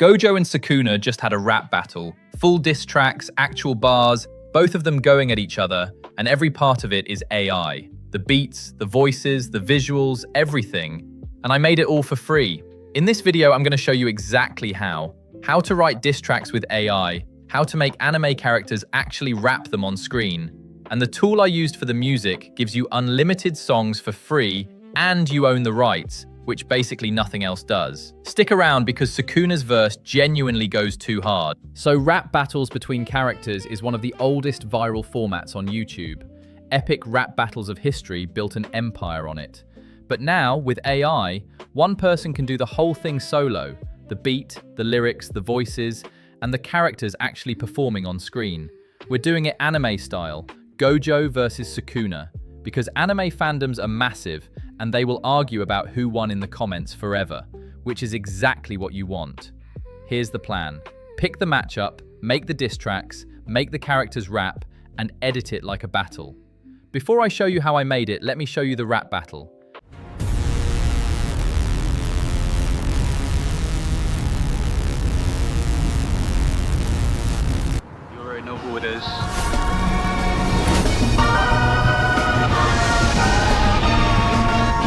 Gojo and Sukuna just had a rap battle. Full diss tracks, actual bars, both of them going at each other, and every part of it is AI. The beats, the voices, the visuals, everything. And I made it all for free. In this video, I'm going to show you exactly how to write diss tracks with AI, how to make anime characters actually rap them on screen. And the tool I used for the music gives you unlimited songs for free, and you own the rights, which basically nothing else does. Stick around because Sukuna's verse genuinely goes too hard. So rap battles between characters is one of the oldest viral formats on YouTube. Epic rap battles of history built an empire on it. But now, with AI, one person can do the whole thing solo. The beat, the lyrics, the voices, and the characters actually performing on screen. We're doing it anime style, Gojo versus Sukuna, because anime fandoms are massive and they will argue about who won in the comments forever, which is exactly what you want. Here's the plan. Pick the matchup, make the diss tracks, make the characters rap, and edit it like a battle. Before I show you how I made it, let me show you the rap battle. You already know who it is.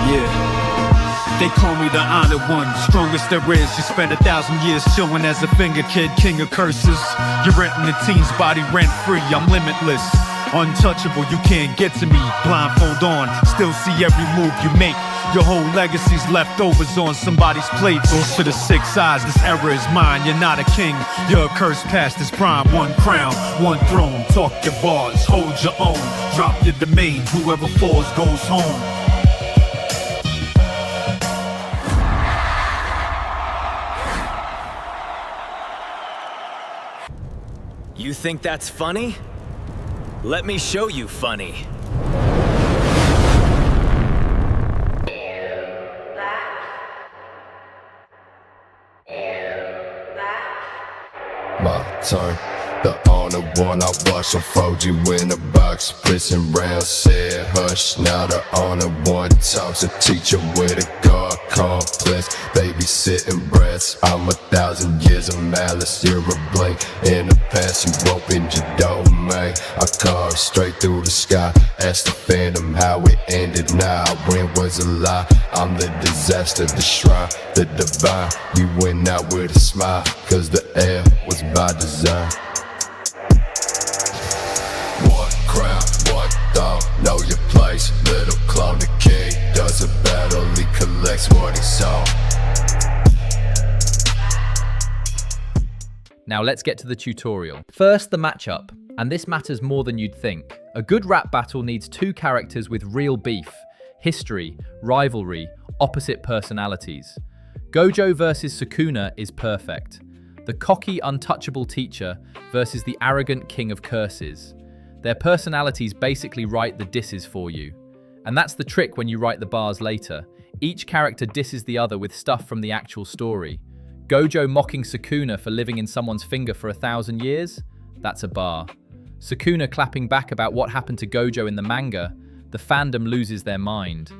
Yeah, they call me the honored one, strongest there is. You spent 1,000 years chilling as a finger kid, king of curses. You're renting the teen's body rent free, I'm limitless. Untouchable, you can't get to me. Blindfold on, still see every move you make. Your whole legacy's leftovers on somebody's plate. Those to the 6 eyes, this era is mine. You're not a king, you're a curse past his prime. One crown, one throne, talk your bars, hold your own. Drop your domain, whoever falls goes home. You think that's funny? Let me show you funny. My turn, the only one I watch unfold you in a box. Prison round said hush, now the only one talks. A teacher with a guard complex, babysitting breaths. I'm 1,000 years of malice, you're a blink in the past. You opened your domain, I carved straight through the sky. Ask the phantom how it ended now. When was a lie? I'm the disaster, the shrine, the divine. You went out with a smile, cause the air was by design. One crown, one thought, know your place. Little clone, the king does a battle, he collects what he saw. Now let's get to the tutorial. First, the matchup, and this matters more than you'd think. A good rap battle needs 2 characters with real beef, history, rivalry, opposite personalities. Gojo versus Sukuna is perfect. The cocky, untouchable teacher versus the arrogant king of curses. Their personalities basically write the disses for you. And that's the trick when you write the bars later. Each character disses the other with stuff from the actual story. Gojo mocking Sukuna for living in someone's finger for 1,000 years? That's a bar. Sukuna clapping back about what happened to Gojo in the manga? The fandom loses their mind.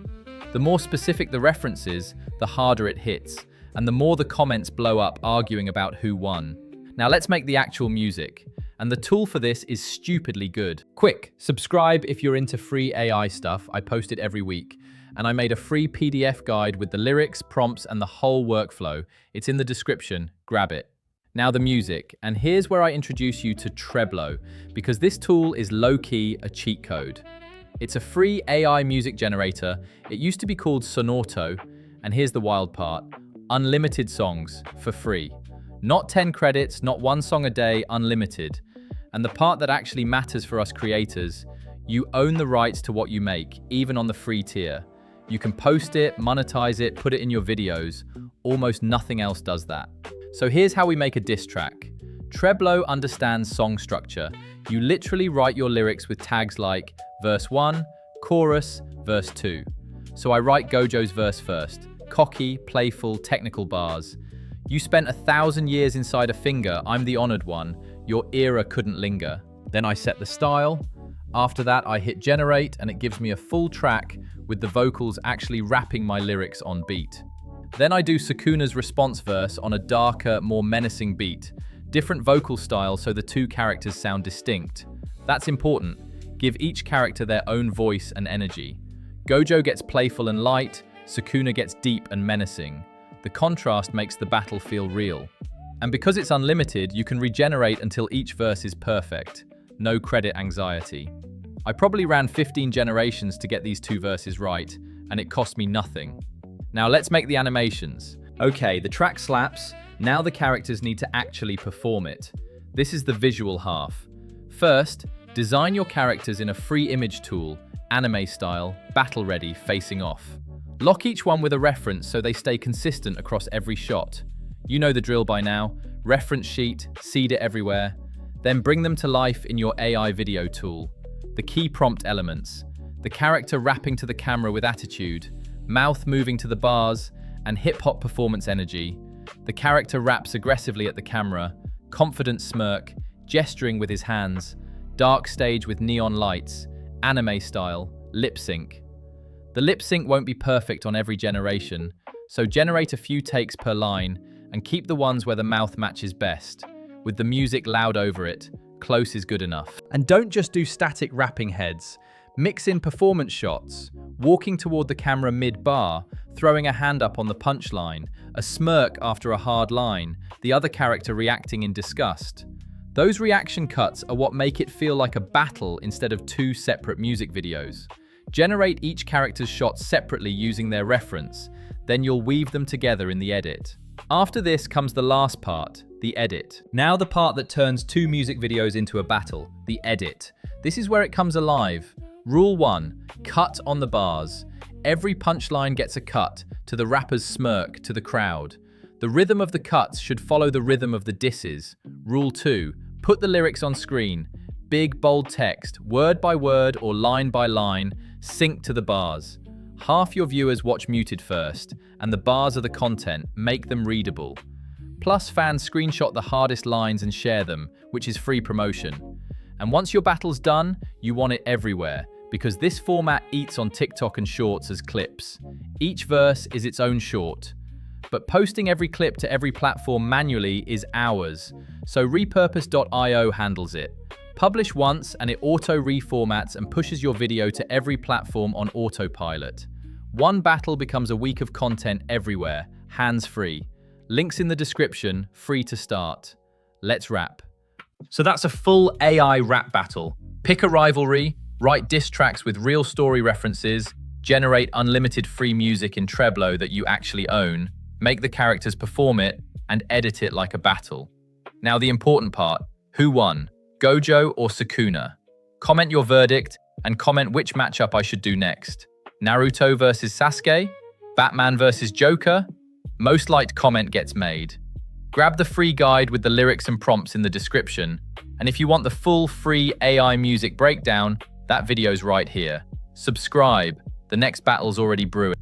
The more specific the references, the harder it hits, and the more the comments blow up arguing about who won. Now let's make the actual music. And the tool for this is stupidly good. Quick, subscribe if you're into free AI stuff. I post it every week. And I made a free PDF guide with the lyrics, prompts, and the whole workflow. It's in the description, grab it. Now the music, and here's where I introduce you to Treblo, because this tool is low-key a cheat code. It's a free AI music generator. It used to be called Sonorto, and here's the wild part. Unlimited songs, for free. Not 10 credits, not 1 song a day, unlimited. And the part that actually matters for us creators, you own the rights to what you make, even on the free tier. You can post it, monetize it, put it in your videos. Almost nothing else does that. So here's how we make a diss track. Treblo understands song structure. You literally write your lyrics with tags like verse 1, chorus, verse 2. So I write Gojo's verse first. Cocky, playful, technical bars. You spent 1,000 years inside a finger, I'm the honored one. Your era couldn't linger. Then I set the style. After that, I hit generate and it gives me a full track with the vocals actually rapping my lyrics on beat. Then I do Sukuna's response verse on a darker, more menacing beat. Different vocal styles so the two characters sound distinct. That's important. Give each character their own voice and energy. Gojo gets playful and light, Sukuna gets deep and menacing. The contrast makes the battle feel real. And because it's unlimited, you can regenerate until each verse is perfect. No credit anxiety. I probably ran 15 generations to get these two verses right, and it cost me nothing. Now let's make the animations. Okay, the track slaps, now the characters need to actually perform it. This is the visual half. First, design your characters in a free image tool, anime style, battle ready, facing off. Lock each one with a reference so they stay consistent across every shot. You know the drill by now. Reference sheet, seed it everywhere. Then bring them to life in your AI video tool. The key prompt elements. The character rapping to the camera with attitude, mouth moving to the bars, and hip-hop performance energy. The character raps aggressively at the camera, confident smirk, gesturing with his hands, dark stage with neon lights, anime style, lip sync. The lip sync won't be perfect on every generation, so generate a few takes per line and keep the ones where the mouth matches best. With the music loud over it, close is good enough. And don't just do static rapping heads. Mix in performance shots, walking toward the camera mid-bar, throwing a hand up on the punchline, a smirk after a hard line, the other character reacting in disgust. Those reaction cuts are what make it feel like a battle instead of two separate music videos. Generate each character's shots separately using their reference, then you'll weave them together in the edit. After this comes the last part, the edit. Now the part that turns two music videos into a battle, the edit. This is where it comes alive. Rule 1, cut on the bars. Every punchline gets a cut, to the rapper's smirk, to the crowd. The rhythm of the cuts should follow the rhythm of the disses. Rule 2, put the lyrics on screen. Big, bold text, word by word or line by line, sync to the bars. Half your viewers watch muted first, and the bars are the content, make them readable. Plus, fans screenshot the hardest lines and share them, which is free promotion. And once your battle's done, you want it everywhere, because this format eats on TikTok and Shorts as clips. Each verse is its own short. But posting every clip to every platform manually is hours, so repurpose.io handles it. Publish once and it auto-reformats and pushes your video to every platform on autopilot. One battle becomes a week of content everywhere, hands-free. Links in the description, free to start. Let's rap. So that's a full AI rap battle. Pick a rivalry, write diss tracks with real story references, generate unlimited free music in Treblo that you actually own, make the characters perform it, and edit it like a battle. Now the important part, who won? Gojo or Sukuna? Comment your verdict and comment which matchup I should do next. Naruto versus Sasuke? Batman versus Joker? Most liked comment gets made. Grab the free guide with the lyrics and prompts in the description. And if you want the full free AI music breakdown, that video's right here. Subscribe, the next battle's already brewing.